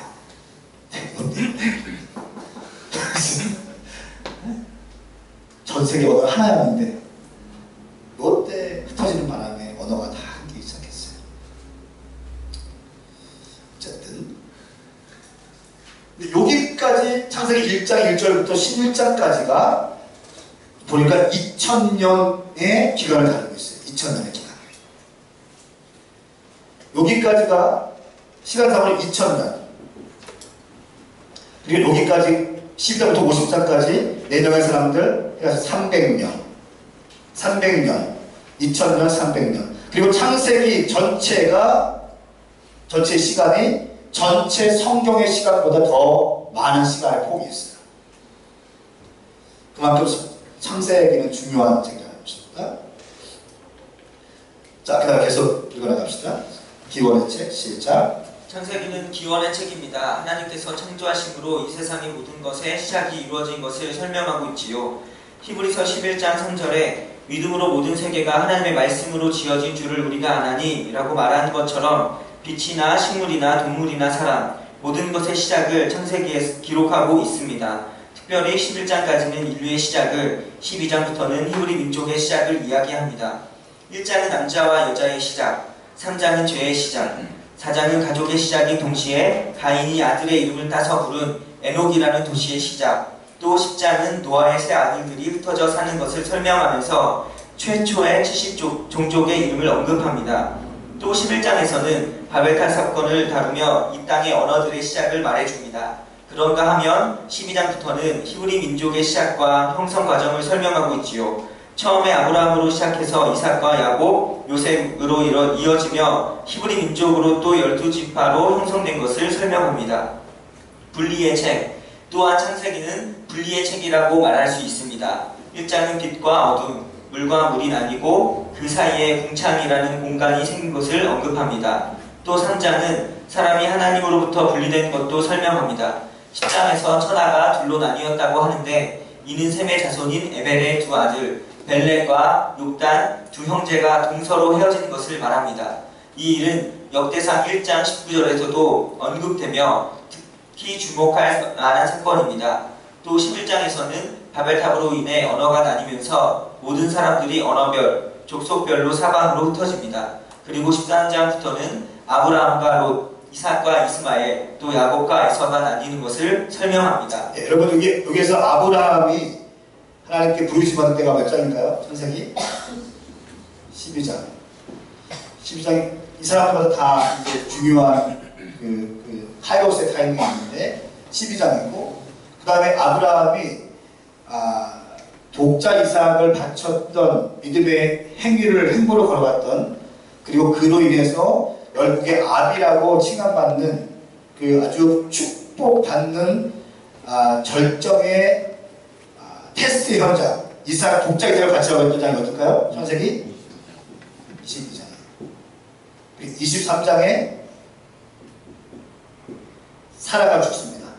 전 세계 언어가 하나였는데 롯데 흩어지는 바람에 언어가 다 생기기 시작했어요. 어쨌든 여기까지 창세기 1장 1절부터 11장까지가 보니까 2000년의 기간을 다루고 있어요. 2000년의 기간. 여기까지가 시간상으로 2000년. 그리고 여기까지 10장부터 50장까지 4명의 사람들 해서 300년. 300년. 2000년, 300년. 그리고 창세기 전체 시간이 전체 성경의 시간보다 더 많은 시간을 포기했어요. 그만큼 창세기는 중요한 책이라는 것입니다. 자, 그 다음 계속 읽어나갑시다. 기원의 책, 시작. 창세기는 기원의 책입니다. 하나님께서 창조하심으로 이 세상의 모든 것의 시작이 이루어진 것을 설명하고 있지요. 히브리서 11장 3절에 믿음으로 모든 세계가 하나님의 말씀으로 지어진 줄을 우리가 아나니 라고 말하는 것처럼 빛이나 식물이나 동물이나 사람 모든 것의 시작을 창세기에 기록하고 있습니다. 특별히 11장까지는 인류의 시작을, 12장부터는 히브리 민족의 시작을 이야기합니다. 1장은 남자와 여자의 시작, 3장은 죄의 시작, 4장은 가족의 시작인 동시에 가인이 아들의 이름을 따서 부른 에녹이라는 도시의 시작, 또 10장은 노아의 세 아들들이 흩어져 사는 것을 설명하면서 최초의 70종족의 이름을 언급합니다. 또 11장에서는 바벨탑 사건을 다루며 이 땅의 언어들의 시작을 말해줍니다. 그런가 하면 12장부터는 히브리 민족의 시작과 형성 과정을 설명하고 있지요. 처음에 아브라함으로 시작해서 이삭과 야곱, 요셉으로 이어지며 히브리 민족으로 또 12지파로 형성된 것을 설명합니다. 분리의 책, 또한 창세기는 분리의 책이라고 말할 수 있습니다. 1장은 빛과 어둠, 물과 물이 나뉘고 그 사이에 궁창이라는 공간이 생긴 것을 언급합니다. 또 3장은 사람이 하나님으로부터 분리된 것도 설명합니다. 10장에서 천하가 둘로 나뉘었다고 하는데 이는 셈의 자손인 에벨의 두 아들 벨렉과 욕단 두 형제가 동서로 헤어진 것을 말합니다. 이 일은 역대상 1장 19절에서도 언급되며 특히 주목할 만한 사건입니다. 또 11장에서는 바벨탑으로 인해 언어가 나뉘면서 모든 사람들이 언어별, 족속별로 사방으로 흩어집니다. 그리고 13장부터는 아브라함과 롯, 이삭과 이스마엘, 또 야곱과 에서가 나뉘는 것을 설명합니다. 네, 여러분 여기에서 아브라함이 하나님께 부르심받은 때가 몇 장인가요? 창세기 12장. 12장 이 사람들마다 다 이제 중요한 그 카이로스의 타이밍이 있는데 12장이고 그 다음에 아브라함이 독자 이삭을 바쳤던 믿음의 행보로 걸어갔던 그리고 그로 인해서 열국의 아비라고 칭함받는 그 아주 축복받는 절정의 테스트 현장 이삭 독자 이삭을 바치라고 했던 장이 어떨까요? 창세기 22장 23장에 사라가 죽습니다.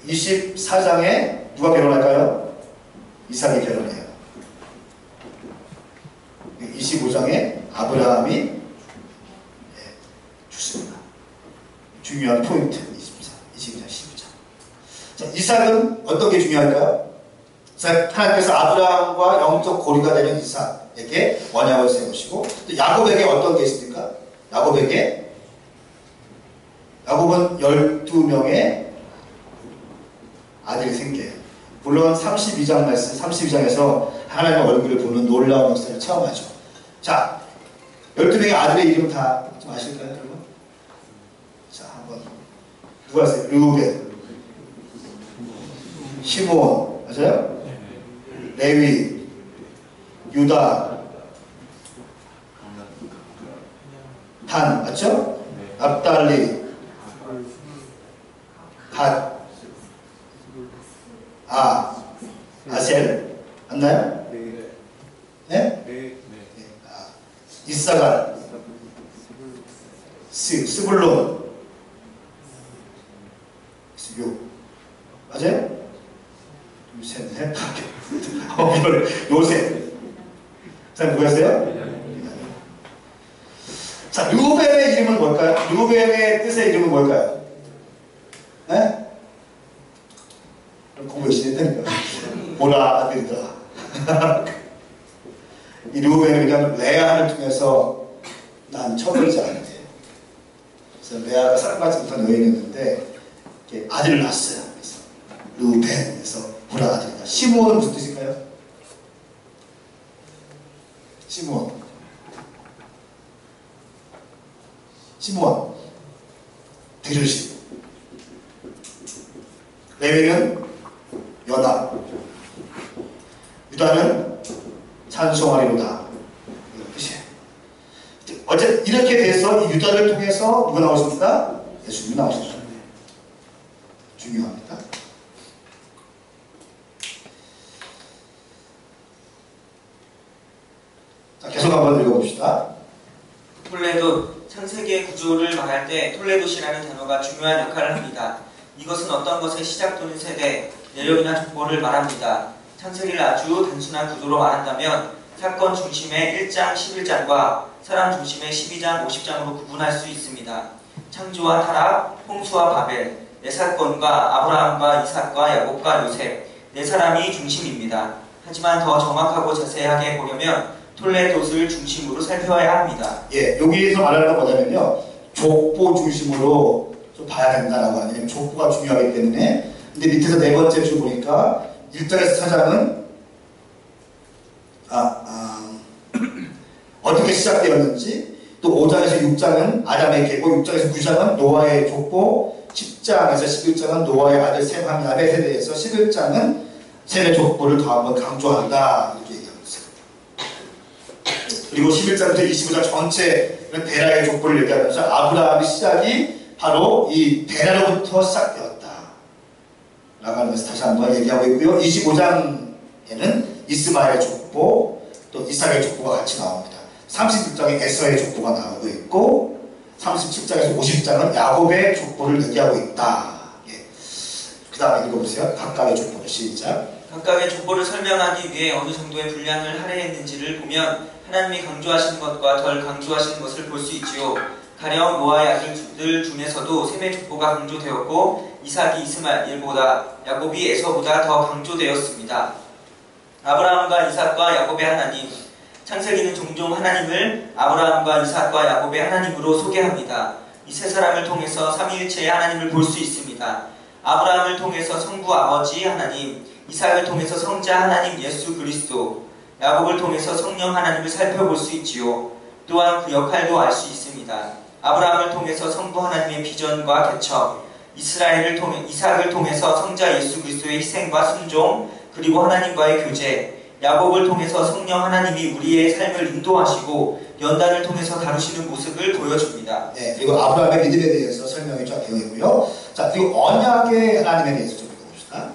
24장에 누가 결혼할까요? 이삭이 결혼해요. 25장에 아브라함이 죽습니다. 중요한 포인트 22장, 12장. 자, 이삭은 어떤 게 중요할까요? 하나님께서 아브라함과 영적 고리가 되는 이삭에게 언약을 세우시고 또 야곱에게 어떤 게 있습니까? 야곱은 12명의 아들이 생겨요. 물론 32장 말씀, 32장에서 하나님의 얼굴을 보는 놀라운 역사를 처음 하죠. 자, 12명의 아들의 이름 다 좀 아실까요, 여러분? 자, 한번 누가 아세요? 르우벤, 시몬, 맞아요? 레위, 유다, 단, 맞죠? 압달리, 갓, 아셀, 맞나요? 네? 이사갈, 스불론, 맞아요? 셋, 넷, 요셉. 자, 누구였어요? 자, 르우벤의 이름은 뭘까요? 르우벤의 뜻의 이름은 뭘까요? 네? 공부 열심히 했다니까. 보라 아들이다. 이 르우벤은 그냥 레아를 통해서 난 처벌이지 않은데. 그래서 레아가 사랑받지 못한 여인이었는데 아들을 낳았어요. 그래서 르우벤에서 불안하다. 시므온은 무슨 뜻일까요? 시므온. 시므온. 들으심. 레위는 연합. 유다는 찬송하리로다. 이런 뜻이에요. 어쨌든 이렇게 돼서 이 유다를 통해서 누가 나오십니까? 예수님이 나오셨습니다. 중요합니다. 자, 계속 한번 읽어봅시다. 톨레도, 창세기의 구조를 말할 때 톨레도시라는 단어가 중요한 역할을 합니다. 이것은 어떤 것의 시작 또는 세대, 내력이나 족보를 말합니다. 창세기를 아주 단순한 구도로 말한다면 사건 중심의 1장 11장과 사람 중심의 12장 50장으로 구분할 수 있습니다. 창조와 타락, 홍수와 바벨, 네 사건과 아브라함과 이삭과 야곱과 요셉, 네 사람이 중심입니다. 하지만 더 정확하고 자세하게 보려면 톨레도를 중심으로 살펴야 합니다. 예, 여기에서 말하는 건 뭐냐면요, 족보 중심으로 좀 봐야 된다라고 하네요. 족보가 중요하기 때문에. 근데 밑에서 네 번째 줄 보니까 1장에서 4장은 어떻게 시작되었는지, 또 5장에서 6장은 아담의 계보, 6장에서 9장은 노아의 족보, 10장에서 11장은 노아의 아들 셈, 야벳에 대해서 11장은 셈의 족보를 더 한번 강조한다, 이렇게 얘기하고 있어요. 그리고 11장부터 25장 전체는 베라의 족보를 얘기하면서 아브라함의 시작이 바로 이 베라로부터 시작되었다 라고 하는 것을 다시 한번 얘기하고 있고요. 25장에는 이스마엘의 족보, 또 이삭의 족보가 같이 나옵니다. 36장에 에서의 족보가 나오고 있고, 37장에서 50장은 야곱의 족보를 얘기하고 있다. 예. 그 다음에 읽어보세요. 각각의 족보를 시작. 각각의 족보를 설명하기 위해 어느 정도의 분량을 할애했는지를 보면 하나님이 강조하시는 것과 덜 강조하시는 것을 볼 수 있지요. 가령 노아의 아들들 중에서도 셈의 족보가 강조되었고 이삭이 이스마엘보다, 야곱이 에서보다 더 강조되었습니다. 아브라함과 이삭과 야곱의 하나님, 창세기는 종종 하나님을 아브라함과 이삭과 야곱의 하나님으로 소개합니다. 이 세 사람을 통해서 삼위일체의 하나님을 볼 수 있습니다. 아브라함을 통해서 성부 아버지 하나님, 이삭을 통해서 성자 하나님 예수 그리스도, 야곱을 통해서 성령 하나님을 살펴볼 수 있지요. 또한 그 역할도 알 수 있습니다. 아브라함을 통해서 성부 하나님의 비전과 개척, 이삭을 통해서 성자 예수 그리스도의 희생과 순종, 그리고 하나님과의 교제, 야곱을 통해서 성령 하나님이 우리의 삶을 인도하시고 연단을 통해서 다루시는 모습을 보여줍니다. 네, 그리고 아브라함의 믿음에 대해서 설명이 쫙 되어 있고요. 자, 그리고 언약의 하나님에 대해서 좀 읽어봅시다.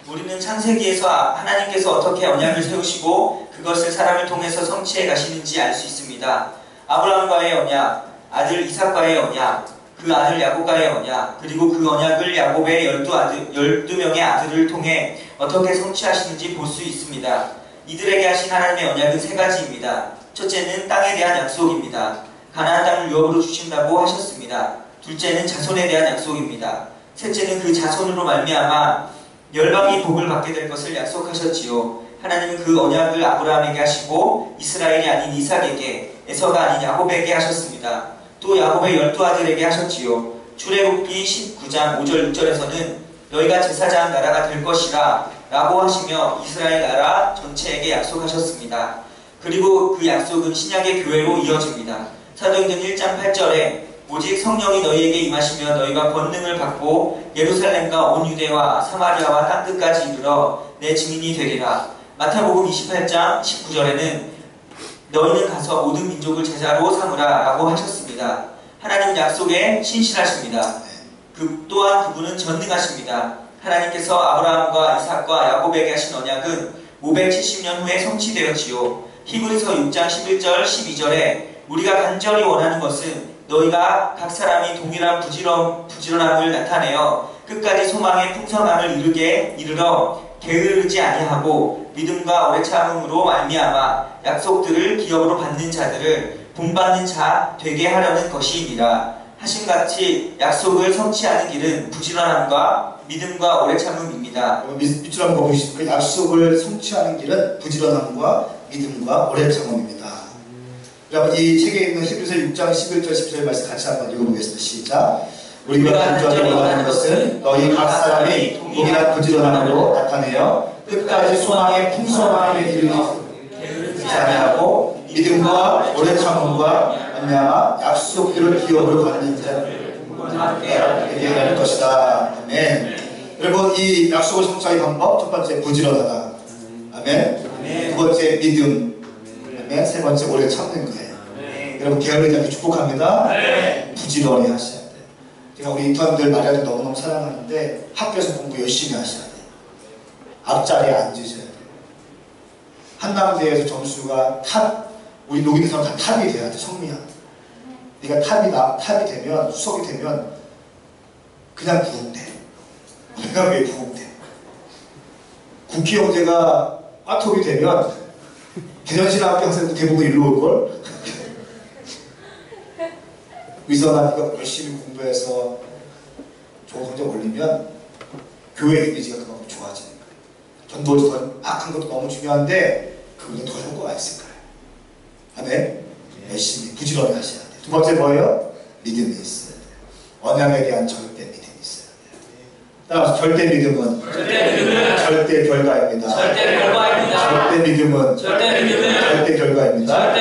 우리는 창세기에서 하나님께서 어떻게 언약을 세우시고 그것을 사람을 통해서 성취해 가시는지 알 수 있습니다. 아브라함과의 언약, 아들 이삭과의 언약, 그 아들 야곱과의 언약, 그리고 그 언약을 야곱의 12명의 아들을 통해 어떻게 성취하시는지 볼 수 있습니다. 이들에게 하신 하나님의 언약은 세 가지입니다. 첫째는 땅에 대한 약속입니다. 가나안 땅을 유업으로 주신다고 하셨습니다. 둘째는 자손에 대한 약속입니다. 셋째는 그 자손으로 말미암아 열방이 복을 받게 될 것을 약속하셨지요. 하나님은 그 언약을 아브라함에게 하시고 이스라엘이 아닌 이삭에게, 에서가 아닌 야곱에게 하셨습니다. 또 야곱의 12아들에게 하셨지요. 출애굽기 19장 5절 6절에서는 너희가 제사장 나라가 될 것이라 라고 하시며 이스라엘 나라 전체에게 약속하셨습니다. 그리고 그 약속은 신약의 교회로 이어집니다. 사도행전 1장 8절에 오직 성령이 너희에게 임하시며 너희가 권능을 받고 예루살렘과 온 유대와 사마리아와 땅끝까지 이르러 내 증인이 되리라. 마태복음 28장 19절에는 너희는 가서 모든 민족을 제자로 삼으라 라고 하셨습니다. 하나님은 약속에 신실하십니다. 또한 그분은 전능하십니다. 하나님께서 아브라함과 이삭과 야곱에게 하신 언약은 570년 후에 성취되었지요. 히브리서 6장 11절 12절에 우리가 간절히 원하는 것은 너희가 각 사람이 동일한 부지런함을 나타내어 끝까지 소망의 풍성함을 이르러 게으르지 아니하고 믿음과 오래 참음으로 말미암아 약속들을 기업으로 받는 자들을 본받는 자 되게 하려는 것이니라. 하신같이 약속을 성취하는 길은 부지런함과 믿음과 오래 참음입니다. 밑줄 한번 보시면 약속을 성취하는 길은 부지런함과 믿음과 오래 참음입니다. 여러분 이 책에 있는 히브리서 6장 11절 10절 말씀 같이 한번 읽어보겠습니다. 시작. 우리가 간절히 원하는 것은 너희 각 사람이 동일한 부지런함으로 나타내어 끝까지 소망의 풍성함에 이르지 아니하고 믿음과 오래 참음과 말미암아 약속들을 기업으로 받는 자에게 하는 것이다. 아멘. 여러분, 이 약속을 성취하는 방법, 첫 번째 부지런하다. 아멘. 두 번째 믿음. 아멘. 세 번째 오래 참는 거예요. 여러분, 게으르지 않게 축복합니다. 부지런히 하셔야 돼요. 제가 우리 인턴들 마리아를 너무너무 사랑하는데 학교에서 공부 열심히 하셔야 돼요. 앞자리에 앉으셔야 돼요. 한남대에서 점수가 우리 녹이는 사람 다 탑이 돼야 돼. 성미야. 네가 탑이 되면, 수석이 되면 그냥 부흥돼. 내가 왜 부흥돼? 국회 형제가 꽈톱이 되면 대전신학교 학생도 대부분 일로 올걸? 의선아, 네가 열심히 공부해서 좋은 성적 올리면 교회 이미지가 그만큼 좋아지는 거예요. 전도지선 악한 것도 너무 중요한데 그보다 더 효과가 있을 거예요. 아멘? 열심히 부지런히 하셔야 돼요. 두 번째 뭐예요? 믿음이 있어야 돼요. 언약에 대한 절대 믿음이 있어야 돼요. 따라서 절대 믿음은 절대 결과입니다. 절대 믿음은 절대 결과입니다.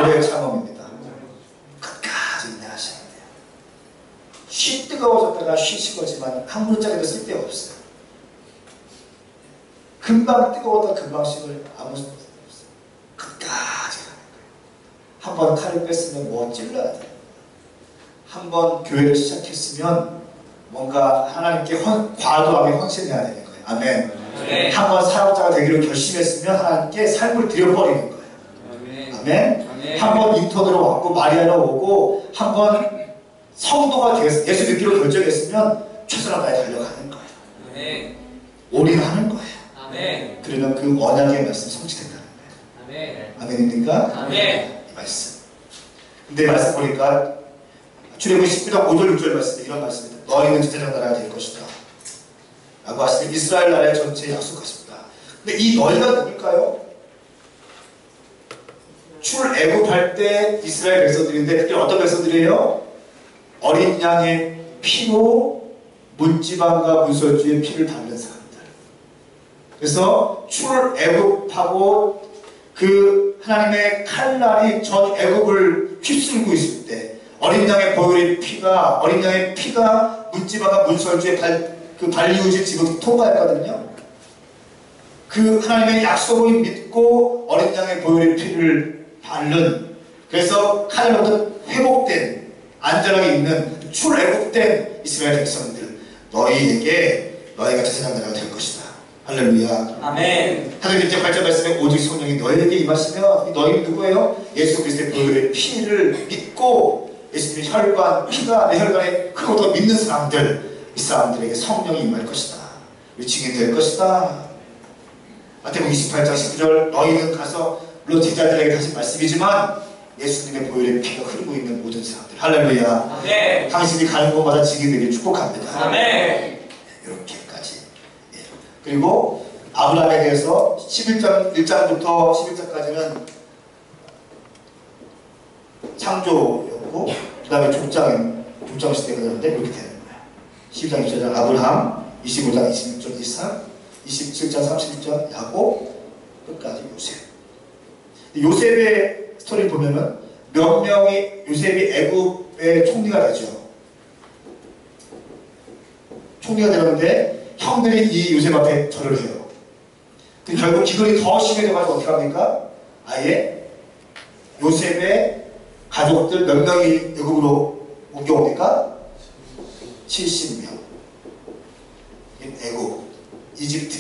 오래 참음입니다. 끝까지 인내하셔야 돼요. 쉬 뜨거워졌다가 쉬 식어지만 한 문짝에도 쓸데가 없어요. 금방 뜨거웠다 금방 식을 아무 쓸데가 없어요. 끝까지 가는 거예요. 한번 칼을 뺐으면 뭐 찔러야 돼요. 한번 교회를 시작했으면 뭔가 하나님께 과도하게 헌신해야 되는 거예요. 아멘. 한번 사역자가 되기로 결심했으면 하나님께 삶을 들여버리는 거예요. 아멘. 한번 인턴으로 왔고 마리아로 오고 한번 성도가 돼서 예수 믿기로 결정했으면 최선을 다해 달려가는 거예요. 올인하는 거예요. 그러면 그 언약의 말씀 성취된다는 거예요. 아멘입니까? 아멘. 이 말씀. 근데 말씀 보니까 출애굽기 19장 5절 6절 말씀에 이런 말씀입니다. 너희는 제사장 나라가 될 것이다 라고 하시는 이스라엘 나라의 전체에 약속하십니다. 근데 이 너희가 누굴까요? 출애굽할 때 이스라엘 백성들인데 특히 어떤 백성들이에요? 어린 양의 피로 문지방과 문설주의 피를 바른 사람들. 그래서 출애굽하고 그 하나님의 칼날이 전 애굽을 휩쓸고 있을 때 어린 양의 보혈의 피가 문지방과 문설주의 그 발리우즈 지붕을 통과했거든요. 그 하나님의 약속을 믿고 어린 양의 보혈의 피를 바른, 그래서 칼날로부터 회복된, 안전하게 있는 출애굽된 이스라엘 백성들, 너희가 제사장 나라가 될 것이다. 할렐루야. 아멘. 하나님 이제 8절 말씀에 오직 성령이 너희에게 임하시면, 너희는 누구예요? 예수 그리스도의 보혈의 피를 믿고 예수님의 혈관, 피가 내 혈관에 크고 믿는 사람들, 이 사람들에게 성령이 임할 것이다. 증인이 될 것이다. 마태복음 28장 19절 너희는 가서 물론 제자들에게 하신 말씀이지만 예수님의 보혈의 피가 흐르고 있는 모든 사람들. 할렐루야. 아멘. 당신이 가는 곳마다 증인되길 축복합니다. 아멘. 이렇게까지. 예. 그리고 아브라함에 대해서 1장부터 11장까지는 창조였고 그 다음에 족장 시대가 되는데 이렇게 되는 거예요. 12장 24장 아브라함, 25장 26절 이삭, 27장 31절 야곱, 끝까지 요셉. 요셉의 스토리를 보면은 몇 명이 요셉이 애굽의 총리가 되죠. 총리가 되는데 형들이 이 요셉 앞에 절을 해요. 결국 기근이 더 심해져가지고 어떻게 합니까? 아예 요셉의 가족들 몇 명이 애굽으로 옮겨옵니까? 70명. 애굽, 이집트.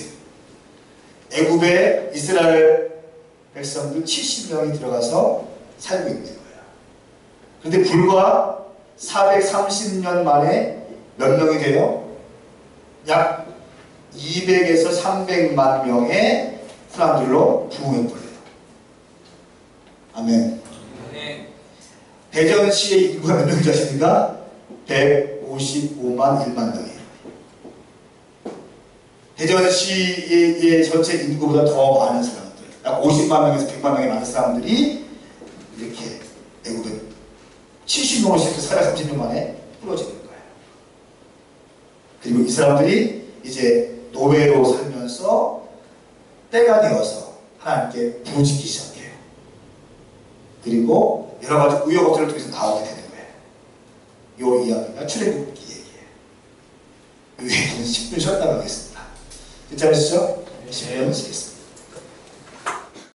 애굽에 이스라엘 백성들 70명이 들어가서 살고 있는 거예요. 그런데 불과 430년 만에 몇 명이 돼요? 약 200에서 300만 명의 사람들로 부흥해버려요. 아멘. 대전시의 인구가 몇 명인지 아십니까? 155만 1만 명이에요. 대전시의 전체 인구보다 더 많은 사람들, 약 50만 명에서 100만 명이 많은 사람들이 이렇게 애굽에 70명을 시작해서 430년 만에 풀어지는 거예요. 그리고 이 사람들이 이제 노예로 살면서 때가 되어서 하나님께 부르짖기 시작해요. 그리고 여러 가지 우여곡절을 통해서 나오게 되는 거예요. 이 이야기가 출애굽기 얘기예요. 이 얘기는 10분 쉬었다 가겠습니다. 괜찮으시죠? 10분 쉬겠습니다.